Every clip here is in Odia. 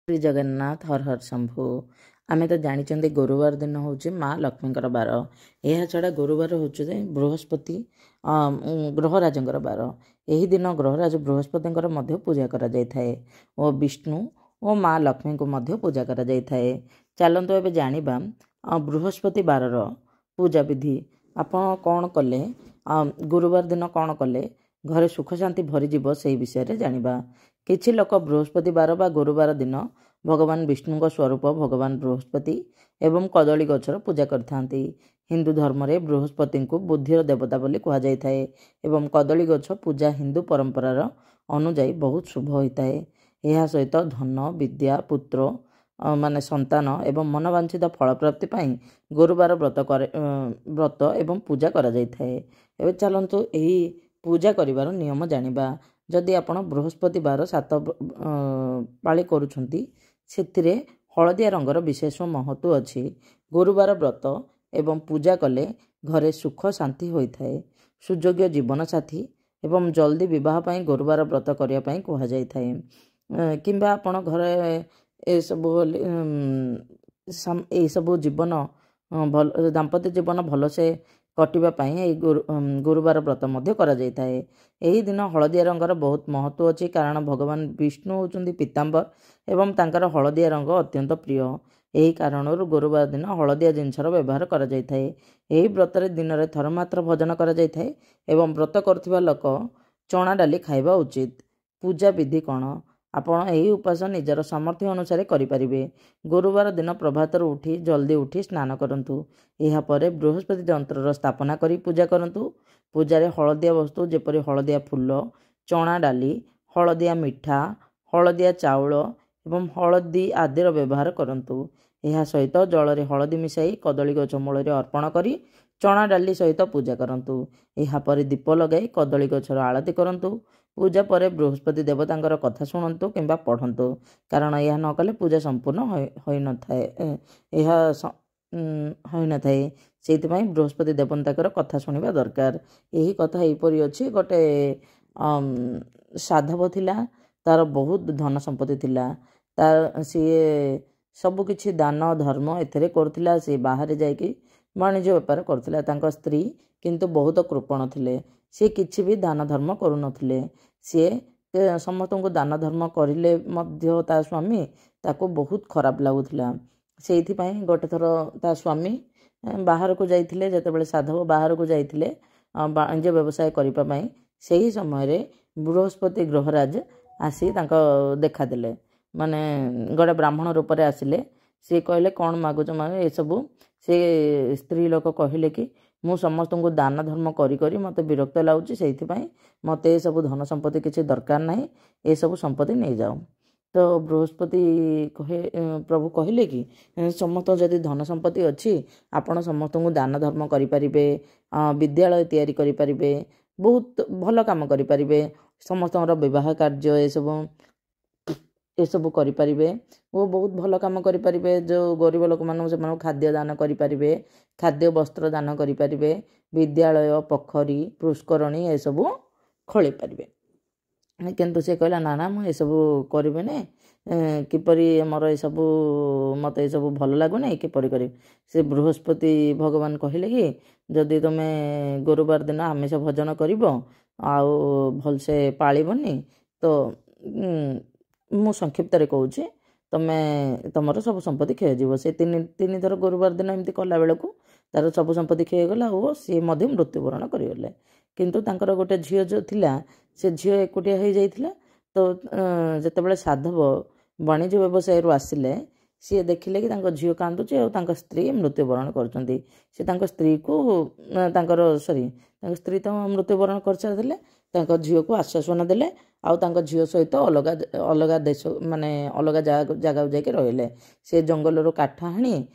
श्री जगन्नाथ हर हर शंभु। आमे तो जानी गुरुवार दिन हूँ माँ लक्ष्मी बार। यह छड़ा गुरुवार हूँ बृहस्पति ग्रहराज बार। यही दिन ग्रहराज बृहस्पति पूजा करा जाए और विष्णु और माँ लक्ष्मी को मध्य पूजा करा जाए। चलतु एबे जानिबा बृहस्पति बारर पूजा विधि। आपण कौन कले गुरुवार दिन कौन कले घरे सुख शांति भरीज से विषय रे जानिबा। किछि लोक बृहस्पति बार बा गुरुवार दिन भगवान विष्णु स्वरूप भगवान बृहस्पति एवं कदली गछर पूजा करथांती। हिंदू धर्म रे बृहस्पति को बुद्धिर देवता बोली कहा जाए एवं कदली गछ पूजा हिंदू परंपरार अनुजाई बहुत शुभ होता है। यह सहित धन विद्या पुत्र माने संतान एवं मनवांछित फल प्राप्ति पाई गुरुवार व्रत एवं पूजा करा जाए। एबे चलंतु एही पूजा करिवार नियम जानिबा। जदि आपण बृहस्पति बार 7 पाଳି करुछंती सेतिरे हलदिया रंगर विशेष महत्व अछि। गुरुवार व्रत एवं पूजा कले घरे सुख शांति होइथाए। सुयोग्य जीवन साथी एवं जल्दी विवाह पाई गुरुवार व्रत करिया पाई कहा जाइथाए। किंबा आपण घरे ए सब जीवन भल दाम्पत्य जीवन भल से कटिबा पाई गुरुवार व्रत मध्य करा जाइथाए। एही दिन हलदिया रंगर बहुत महत्व अछि कारण भगवान विष्णु होचुंदी पीताम्बर एवं तांकर हलदिया रंग अत्यंत प्रिय। एही कारणरू गुरुवार दिन हलदिया जिनसर व्यवहार करा जाइथाए। एही व्रत रे दिन रे थर मात्र भोजन करा जाइथाए एवं व्रत करथिबा लोक चना डाली खाइबा उचित। पूजा विधि कौन आपण एही उपास निजर सामर्थ्य अनुसार करिपारिबे। गुरुवार दिन प्रभातर उठी जल्दी उठी स्नान करंतु। एहा परे बृहस्पति यंत्रर स्थापना करी पूजा करंतु। पूजारे हलदिया वस्तु जेपरि हलदिया फूल चना डाली हलदिया मिठा हलदिया चाउल एवं हलदी आदिर व्यवहार करंतु। एहा सहित जलरे हलदी मिसाई कदली गछ मूल अर्पण करी चना डाली सहित पूजा करंतु। एहा परे दीप लगाई कदली गछर आळती करंतु। पूजा परे बृहस्पति देवतांकर कथा शुणंतु किंबा पढ़ंतु कारण यह न कले पूजा संपूर्ण होई न थाए। यह होई न थाए सेइथिपाई बृहस्पति देवतांकर कथा शुणिबा दरकार। यही कथा एपरि अछि गोटे साधव थिला तार बहुत धन संपत्ति थिला। तार सी सब किछि दान धर्म एथरे करथिला। सी बाहर जाइकी वाणिज्य व्यापार करथिला। तांका स्त्री किंतु बहुत कृपण थिले। सी किछि भी दान धर्म करू नथिले। सी समस्त को दान धर्म करिले मध्य ता स्वामी ताको बहुत खराब लागुथिला। सेइथिपाई गोटे थर ता स्वामी बाहर को जाइथिले। जेतेबेले साधव बाहर को जाइथिले वाणिज्य व्यवसाय करिपा पई सेही समय रे बृहस्पति ग्रहराज आसी तांको देखा देले। माने गोटे ब्राह्मण रूप रे आसिले। सी कहले कौन मागुच मागे ए सबु। से स्त्री लोक कहले कि मु समस्त को दान धर्म करी करी मते विरक्त लाउची सेइथिपाई मते ए सबु धन संपत्ति किछि दरकार नाही। ए सबु संपत्ति नै जाओ। तो बृहस्पति कहे प्रभु कहले कि समस्त जदि धन संपत्ति अच्छी आपण समस्त को दान धर्म करि परिबे विद्यालय तैयारी करि परिबे बहुत भल काम करि परिबे समस्तर विवाह कार्य ए सब करि परिबे वो बहुत भल काम करि परिबे। जो गरीब लोक मानू से खाद्य दान करि परिबे खाद्य वस्त्र दान करि परिबे विद्यालय पोखरी पुष्करणी ए सब खोली परिबे। किंतु से कहला ना ना मु ए सब करिबे ने किपरि मोर ए सब मते ए सब भल लागु नै किपरि करी। से बृहस्पति भगवान कहले कि जदि तुमे गुरुवार दिन आमिष भोजन करिबो आउ भल से पाळिबनी तो मु संक्षिप्त रे कहूची तमे तमर सब संपत्ति क्षय जीव। से तीन थर गुरुवार दिन एमती कला बेलू तार सब संपत्ति क्षय गला और सी मृत्युवरण करगले। किंतु तांकर गोटे झील जो थिला से झील एकुटिया हो जाइथिला। तो जेतेबेले साधव वाणिज्य व्यवसाय आसिले सी देखिले कि तांको झील कांदुची और तांको स्त्री मृत्युवरण करचंती। से तांको स्त्री को तांको स्त्री तो मृत्युवरण कर सारिथिले। तांको झील को आश्वासन देले आउ तांको झील सहित अलग देश माने अलग जगह जाके रहिले। से जंगल रो काठ हाणी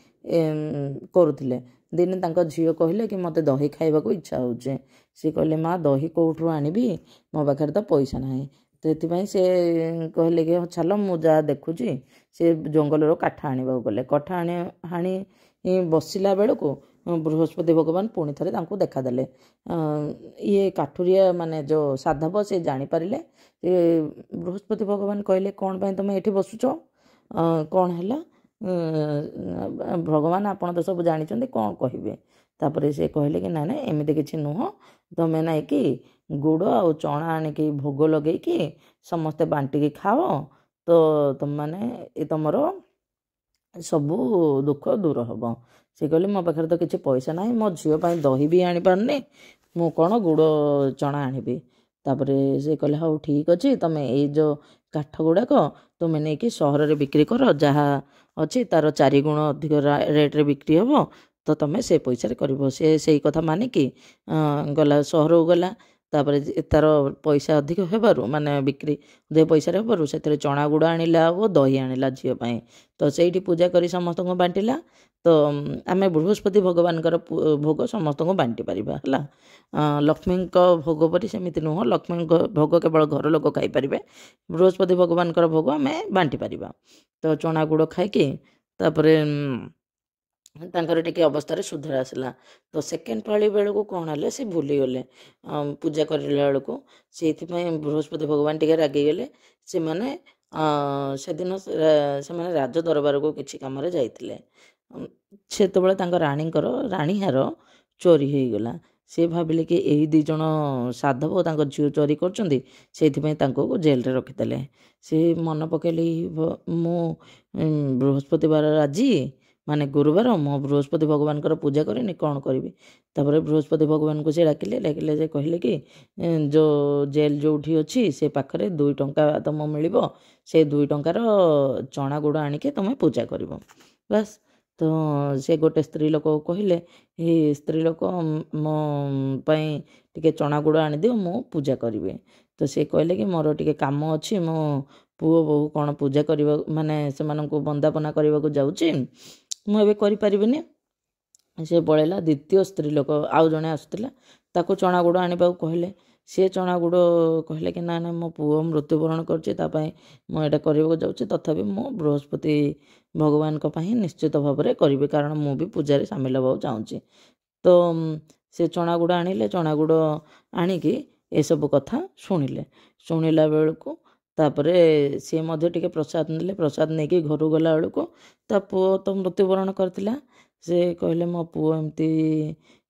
करुथिले। दिने तांको झील कहले कि मते दही खाइबा को इच्छा होउचे। से कहले माँ दही कोठरू आनिबी मो पाखरे तो पैसा नाही। तेथिपाई से कहले कि चल मु जा देखुची। से जंगल रो काठ आनिबा गले। काठ हाणी बसिला बेलू बृहस्पति भगवान पुणी थे देखा देले। ये काठुरिया माने जो साधव से जानी पारिले। बृहस्पति भगवान कहले कौन पाई तुम एठी बसुच କ'ଣ ହେଲା ଭଗବାନ ଆପଣ ତ ସବୁ ଜାଣିଛନ୍ତି କ'ଣ କହିବେ। ତାପରେ ସେ କହିଲେ କି ନାଇଁ ନାଇଁ ଏମିତି କିଛି ନୁହଁ, ତୁମେ ନାଇଁ କି ଗୁଡ଼ ଆଉ ଚଣା ଆଣିକି ଭୋଗ ଲଗେଇକି ସମସ୍ତେ ବାଣ୍ଟିକି ଖାଅ, ତ ତୁମମାନେ ତୁମର ସବୁ ଦୁଃଖ ଦୂର ହେବ। ସେ କହିଲେ ମୋ ପାଖରେ ତ କିଛି ପଇସା ନାହିଁ, ମୋ ଝିଅ ପାଇଁ ଦହି ବି ଆଣିପାରୁନି, ମୁଁ କ'ଣ ଗୁଡ଼ ଚଣା ଆଣିବି। ତାପରେ ସେ କହିଲେ ହଉ ଠିକ୍ ଅଛି, ତୁମେ ଏଇ ଯେଉଁ କାଠ ଗୁଡ଼ାକ ତୁମେ ନେଇକି ସହରରେ ବିକ୍ରି କର, ଯାହା ଅଛି ତା'ର 4 ଗୁଣ ଅଧିକ ରେଟ୍ରେ ବିକ୍ରି ହେବ, ତ ତୁମେ ସେ ପଇସାରେ କରିବ। ସେ ସେଇ କଥା ମାନିକି ଗଲା ସହରକୁ ଗଲା। ତାପରେ ତା'ର ପଇସା ଅଧିକ ହେବାରୁ ମାନେ ବିକ୍ରି ଅଧିକ ପଇସାରେ ହେବାରୁ ସେଥିରେ ଚଣା ଗୁଡ଼ ଆଣିଲା ଓ ଦହି ଆଣିଲା ଝିଅ ପାଇଁ। ତ ସେଇଠି ପୂଜା କରି ସମସ୍ତଙ୍କୁ ବାଣ୍ଟିଲା। ତ ଆମେ ବୃହସ୍ପତି ଭଗବାନଙ୍କର ଭୋଗ ସମସ୍ତଙ୍କୁ ବାଣ୍ଟି ପାରିବା ହେଲା। ଲକ୍ଷ୍ମୀଙ୍କ ଭୋଗ ପରି ସେମିତି ନୁହଁ, ଲକ୍ଷ୍ମୀଙ୍କ ଭୋଗ କେବଳ ଘର ଲୋକ ଖାଇପାରିବେ, ବୃହସ୍ପତି ଭଗବାନଙ୍କର ଭୋଗ ଆମେ ବାଣ୍ଟି ପାରିବା। ତ ଚଣା ଗୁଡ଼ ଖାଇକି ତାପରେ ତାଙ୍କର ଟିକେ ଅବସ୍ଥାରେ ସୁଧାର ଆସିଲା। ତ ସେକେଣ୍ଡ ପାଳି ବେଳକୁ କ'ଣ ହେଲେ ସେ ଭୁଲିଗଲେ ପୂଜା କରିଲା ବେଳକୁ, ସେଇଥିପାଇଁ ବୃହସ୍ପତି ଭଗବାନ ଟିକେ ରାଗିଗଲେ। ସେମାନେ ସେଦିନ ସେମାନେ ରାଜ ଦରବାରକୁ କିଛି କାମରେ ଯାଇଥିଲେ। ସେତେବେଳେ ତାଙ୍କ ରାଣୀଙ୍କର ରାଣୀ ହାର ଚୋରି ହେଇଗଲା। ସେ ଭାବିଲେ କି ଏହି 2 ଜଣ ସାଧବ ତାଙ୍କ ଝିଅ ଚୋରି କରୁଛନ୍ତି, ସେଇଥିପାଇଁ ତାଙ୍କୁ ଜେଲରେ ରଖିଦେଲେ। ସେ ମନେ ପକାଇଲେ ମୁଁ ବୃହସ୍ପତିବାର ଆଜି ମାନେ ଗୁରୁବାର, ମୁଁ ବୃହସ୍ପତି ଭଗବାନଙ୍କର ପୂଜା କରିନି, କ'ଣ କରିବି। ତାପରେ ବୃହସ୍ପତି ଭଗବାନଙ୍କୁ ସେ ଡାକିଲେ ଯେ କହିଲେ କି ଯେଉଁ ଜେଲ ଯେଉଁଠି ଅଛି ସେ ପାଖରେ 2 ଟଙ୍କା ତୁମକୁ ମିଳିବ, ସେ 2 ଟଙ୍କାର ଚଣା ଗୁଡ଼ ଆଣିକି ତୁମେ ପୂଜା କରିବ ବାସ୍। ତ ସେ ଗୋଟେ ସ୍ତ୍ରୀ ଲୋକକୁ କହିଲେ, ଏଇ ସ୍ତ୍ରୀ ଲୋକ ମୋ ପାଇଁ ଟିକେ ଚଣା ଗୁଡ଼ ଆଣିଦିଅ, ମୁଁ ପୂଜା କରିବି। ତ ସେ କହିଲେ କି ମୋର ଟିକେ କାମ ଅଛି, ମୋ ପୁଅ ବୋହୂ କ'ଣ ପୂଜା କରିବା ମାନେ ସେମାନଙ୍କୁ ବନ୍ଦାପନା କରିବାକୁ ଯାଉଛି, ମୁଁ ଏବେ କରିପାରିବିନି। ସେ ପଳେଇଲା। ଦ୍ୱିତୀୟ ସ୍ତ୍ରୀ ଲୋକ ଆଉ ଜଣେ ଆସୁଥିଲା, ତାକୁ ଚଣା ଗୁଡ଼ ଆଣିବାକୁ କହିଲେ। ସେ ଚଣା ଗୁଡ଼ କହିଲେ କି ନା ନା ମୋ ପୁଅ ମୃତ୍ୟୁବରଣ କରୁଛି, ତା ପାଇଁ ମୁଁ ଏଇଟା କରିବାକୁ ଯାଉଛି, ତଥାପି ମୁଁ ବୃହସ୍ପତି ଭଗବାନଙ୍କ ପାଇଁ ନିଶ୍ଚିତ ଭାବରେ କରିବି, କାରଣ ମୁଁ ବି ପୂଜାରେ ସାମିଲ ହେବାକୁ ଚାହୁଁଛି। ତ ସେ ଚଣା ଗୁଡ଼ ଆଣିଲେ। ଚଣା ଗୁଡ଼ ଆଣିକି ଏସବୁ କଥା ଶୁଣିଲା ବେଳକୁ ତାପରେ ସିଏ ମଧ୍ୟ ଟିକେ ପ୍ରସାଦ ନେଲେ। ପ୍ରସାଦ ନେଇକି ଘରକୁ ଗଲା ବେଳକୁ ତା ପୁଅ ତ ମୃତ୍ୟୁବରଣ କରିଥିଲା। ସେ କହିଲେ ମୋ ପୁଅ ଏମିତି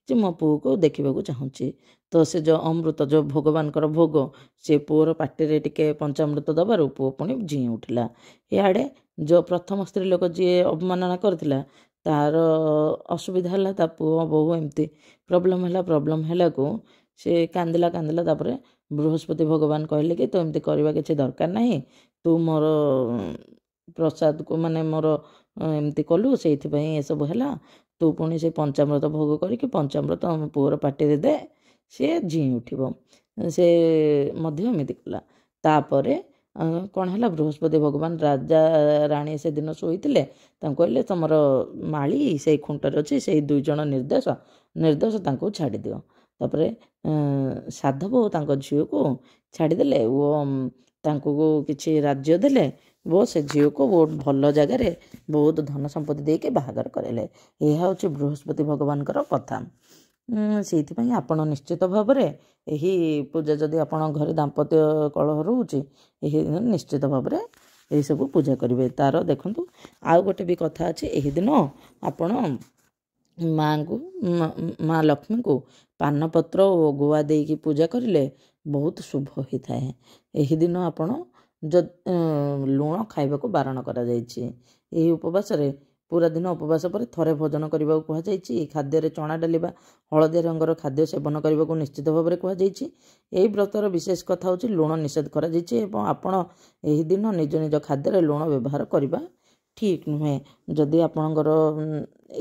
ଯେ ମୋ ପୁଅକୁ ଦେଖିବାକୁ ଚାହୁଁଛି। ତ ସେ ଯେଉଁ ଅମୃତ ଯେଉଁ ଭଗବାନଙ୍କର ଭୋଗ, ସେ ପୁଅର ପାଟିରେ ଟିକେ ପଞ୍ଚାମୃତ ଦେବାରୁ ପୁଅ ପୁଣି ଜିଇଁ ଉଠିଲା। ଇଆଡ଼େ ଯେଉଁ ପ୍ରଥମ ସ୍ତ୍ରୀ ଲୋକ ଯିଏ ଅବମାନନା କରିଥିଲା, ତାର ଅସୁବିଧା ହେଲା, ତା ପୁଅ ବୋହୂ ଏମିତି ପ୍ରୋବ୍ଲେମ୍ ହେଲାକୁ ସେ କାନ୍ଦିଲା। ତାପରେ ବୃହସ୍ପତି ଭଗବାନ କହିଲେ କି ତୁ ଏମିତି କରିବା କିଛି ଦରକାର ନାହିଁ, ତୁ ମୋର ପ୍ରସାଦକୁ ମାନେ ମୋର ଏମିତି କଲୁ, ସେଇଥିପାଇଁ ଏସବୁ ହେଲା। ତୁ ପୁଣି ସେ ପଞ୍ଚାମୃତ ଭୋଗ କରିକି ପଞ୍ଚାମୃତ ଆମ ପୁଅର ପାଟିରେ ଦେ, ସିଏ ଜିଇଁ ଉଠିବ। ସେ ମଧ୍ୟ ଏମିତି କଲା। ତାପରେ କ'ଣ ହେଲା, ବୃହସ୍ପତି ଭଗବାନ ରାଜା ରାଣୀ ସେଦିନ ଶୋଇଥିଲେ, ତାଙ୍କୁ କହିଲେ ତମର ମାଳି ସେଇ ଖୁଣ୍ଟରେ ଅଛି, ସେଇ 2 ଜଣ ନିର୍ଦ୍ଦୋଷ ତାଙ୍କୁ ଛାଡ଼ିଦିଅ। ତାପରେ ସାଧବ ତାଙ୍କ ଝିଅକୁ ଛାଡ଼ିଦେଲେ ଓ ତାଙ୍କୁ କିଛି ରାଜ୍ୟ ଦେଲେ ଓ ସେ ଝିଅକୁ ବହୁତ ଭଲ ଜାଗାରେ ବହୁତ ଧନ ସମ୍ପତ୍ତି ଦେଇକି ବାହାଘର କରାଇଲେ। ଏହା ହେଉଛି ବୃହସ୍ପତି ଭଗବାନଙ୍କର କଥା। ସେଇଥିପାଇଁ ଆପଣ ନିଶ୍ଚିତ ଭାବରେ ଏହି ପୂଜା, ଯଦି ଆପଣଙ୍କ ଘରେ ଦାମ୍ପତ୍ୟ କଳହ ରହୁଛି, ଏହି ଦିନ ନିଶ୍ଚିତ ଭାବରେ ଏହିସବୁ ପୂଜା କରିବେ। ତା'ର ଦେଖନ୍ତୁ ଆଉ ଗୋଟେ ବି କଥା ଅଛି, ଏହି ଦିନ ଆପଣ ମା ଲକ୍ଷ୍ମୀଙ୍କୁ ପାନପତ୍ର ଓ ଗୁଆ ଦେଇକି ପୂଜା କରିଲେ ବହୁତ ଶୁଭ ହୋଇଥାଏ। ଏହି ଦିନ ଆପଣ ଲୁଣ ଖାଇବାକୁ ବାରଣ କରାଯାଇଛି। ଏହି ଉପବାସରେ ପୁରା ଦିନ ଉପବାସ ପରେ ଥରେ ଭୋଜନ କରିବାକୁ କୁହାଯାଇଛି। ଏହି ଖାଦ୍ୟରେ ଚଣା ଡାଲି ବା ହଳଦିଆ ରଙ୍ଗର ଖାଦ୍ୟ ସେବନ କରିବାକୁ ନିଶ୍ଚିତ ଭାବରେ କୁହାଯାଇଛି। ଏହି ବ୍ରତର ବିଶେଷ କଥା ହେଉଛି ଲୁଣ ନିଷେଧ କରାଯାଇଛି ଏବଂ ଆପଣ ଏହି ଦିନ ନିଜ ଖାଦ୍ୟରେ ଲୁଣ ବ୍ୟବହାର କରିବା ଠିକ୍ ନୁହେଁ। ଯଦି ଆପଣଙ୍କର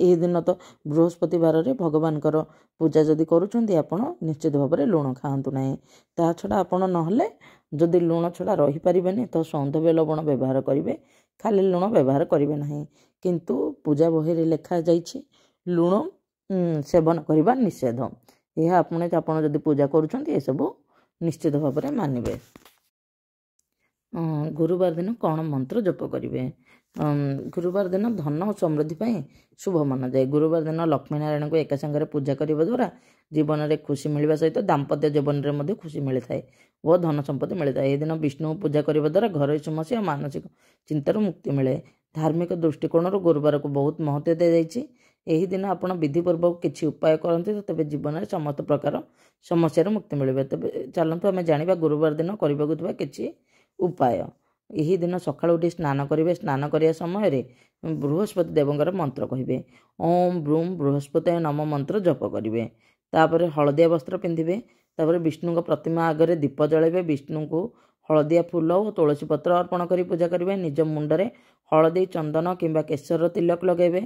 ଏହି ଦିନ ତ ବୃହସ୍ପତି ବାରରେ ଭଗବାନଙ୍କର ପୂଜା ଯଦି କରୁଛନ୍ତି, ଆପଣ ନିଶ୍ଚିତ ଭାବରେ ଲୁଣ ଖାଆନ୍ତୁ ନାହିଁ। ତା ଛଡ଼ା ଆପଣ ନହେଲେ ଯଦି ଲୁଣ ଛଡ଼ା ରହିପାରିବେନି ତ ସୌନ୍ଦର୍ଯ୍ୟ ଲବଣ ବ୍ୟବହାର କରିବେ, ଖାଲି ଲୁଣ ବ୍ୟବହାର କରିବେ ନାହିଁ। କିନ୍ତୁ ପୂଜା ବହିରେ ଲେଖାଯାଇଛି ଲୁଣ ସେବନ କରିବା ନିଷେଧ। ଏହା ଆପଣ ଯଦି ପୂଜା କରୁଛନ୍ତି ଏସବୁ ନିଶ୍ଚିତ ଭାବରେ ମାନିବେ। ଗୁରୁବାର ଦିନ କ'ଣ ମନ୍ତ୍ର ଜପ କରିବେ? ଗୁରୁବାର ଦିନ ଧନ ଓ ସମୃଦ୍ଧି ପାଇଁ ଶୁଭ ମନାଯାଏ। ଗୁରୁବାର ଦିନ ଲକ୍ଷ୍ମୀନାରାୟଣଙ୍କୁ ଏକା ସାଙ୍ଗରେ ପୂଜା କରିବା ଦ୍ୱାରା ଜୀବନରେ ଖୁସି ମିଳିବା ସହିତ ଦାମ୍ପତ୍ୟ ଜୀବନରେ ମଧ୍ୟ ଖୁସି ମିଳିଥାଏ ଓ ଧନ ସମ୍ପତ୍ତି ମିଳିଥାଏ। ଏହି ଦିନ ବିଷ୍ଣୁଙ୍କୁ ପୂଜା କରିବା ଦ୍ୱାରା ଘରୋଇ ସମସ୍ୟା ଓ ମାନସିକ ଚିନ୍ତାରୁ ମୁକ୍ତି ମିଳେ। ଧାର୍ମିକ ଦୃଷ୍ଟିକୋଣରୁ ଗୁରୁବାରକୁ ବହୁତ ମହତ୍ତ୍ୱ ଦିଆଯାଇଛି। ଏହି ଦିନ ଆପଣ ବିଧିପୂର୍ବକ କିଛି ଉପାୟ କରନ୍ତି ତେବେ ଜୀବନରେ ସମସ୍ତ ପ୍ରକାର ସମସ୍ୟାରୁ ମୁକ୍ତି ମିଳିବ। ତେବେ ଚାଲନ୍ତୁ ଆମେ ଜାଣିବା ଗୁରୁବାର ଦିନ କରିବାକୁ ଥିବା କିଛି ଉପାୟ। ଏହି ଦିନ ସକାଳୁ ଉଠି ସ୍ନାନ କରିବେ। ସ୍ନାନ କରିବା ସମୟରେ ବୃହସ୍ପତି ଦେବଙ୍କର ମନ୍ତ୍ର କହିବେ। ଓମ୍ ବ୍ରୂମ୍ ବୃହସ୍ପତାୟ ନମ ମନ୍ତ୍ର ଜପ କରିବେ। ତାପରେ ହଳଦିଆ ବସ୍ତ୍ର ପିନ୍ଧିବେ। ତାପରେ ବିଷ୍ଣୁଙ୍କ ପ୍ରତିମା ଆଗରେ ଦୀପ ଜଳାଇବେ। ବିଷ୍ଣୁଙ୍କୁ ହଳଦିଆ ଫୁଲ ଓ ତୁଳସୀ ପତ୍ର ଅର୍ପଣ କରି ପୂଜା କରିବେ। ନିଜ ମୁଣ୍ଡରେ ହଳଦୀ, ଚନ୍ଦନ କିମ୍ବା କେଶର ତିଲକ ଲଗାଇବେ।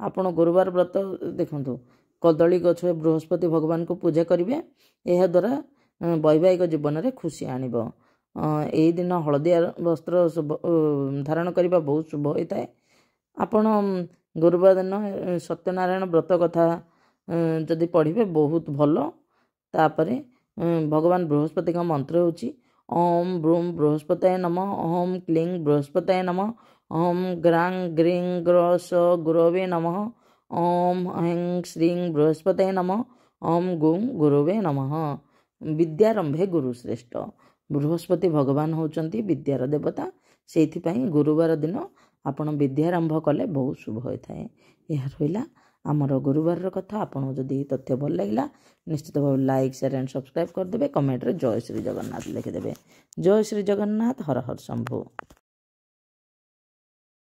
ଆପଣ ଗୁରୁବାର ବ୍ରତ ଦେଖନ୍ତୁ, କଦଳୀ ଗଛ ବୃହସ୍ପତି ଭଗବାନଙ୍କୁ ପୂଜା କରିବେ। ଏହାଦ୍ୱାରା ବୈବାହିକ ଜୀବନରେ ଖୁସି ଆଣିବ। ଏହି ଦିନ ହଳଦିଆ ବସ୍ତ୍ର ଧାରଣ କରିବା ବହୁତ ଶୁଭ ହୋଇଥାଏ। ଆପଣ ଗୁରୁବାର ଦିନ ସତ୍ୟନାରାୟଣ ବ୍ରତ କଥା ଯଦି ପଢ଼ିବେ ବହୁତ ଭଲ। ତାପରେ ଭଗବାନ ବୃହସ୍ପତିଙ୍କ ମନ୍ତ୍ର ହେଉଛି ଓମ୍ ବ୍ରୂମ୍ ବୃହସ୍ପତାୟ ନମ, ଓମ୍ କ୍ଲିଂ ବୃହସ୍ପତାୟ ନମ, ଓମ୍ ଗ୍ରାଂ ଗ୍ରିଂ ଗ୍ରସ ଗୁରବେ ନମ, ଓମ୍ ହଂ ଶ୍ରୀଂ ବୃହସ୍ପତାୟ ନମ, ଓମ୍ ଗୁଂ ଗୁରୁବେ ନମଃ। ବିଦ୍ୟାରମ୍ଭେ ଗୁରୁ ଶ୍ରେଷ୍ଠ। ବୃହସ୍ପତି ଭଗବାନ ହେଉଛନ୍ତି ବିଦ୍ୟାର ଦେବତା। ସେଇଥିପାଇଁ ଗୁରୁବାର ଦିନ ଆପଣ ବିଦ୍ୟାରମ୍ଭ କଲେ ବହୁତ ଶୁଭ ହୋଇଥାଏ। ଏହା ରହିଲା ଆମର ଗୁରୁବାରର କଥା। ଆପଣଙ୍କୁ ଯଦି ଏହି ତଥ୍ୟ ଭଲ ଲାଗିଲା ନିଶ୍ଚିତ ଭାବେ ଲାଇକ୍, ସେୟାର ଆଣ୍ଡ ସବସ୍କ୍ରାଇବ୍ କରିଦେବେ। କମେଣ୍ଟରେ ଜୟ ଶ୍ରୀ ଜଗନ୍ନାଥ ଲେଖିଦେବେ। ଜୟ ଶ୍ରୀ ଜଗନ୍ନାଥ। ହର ହର ଶମ୍ଭୁ।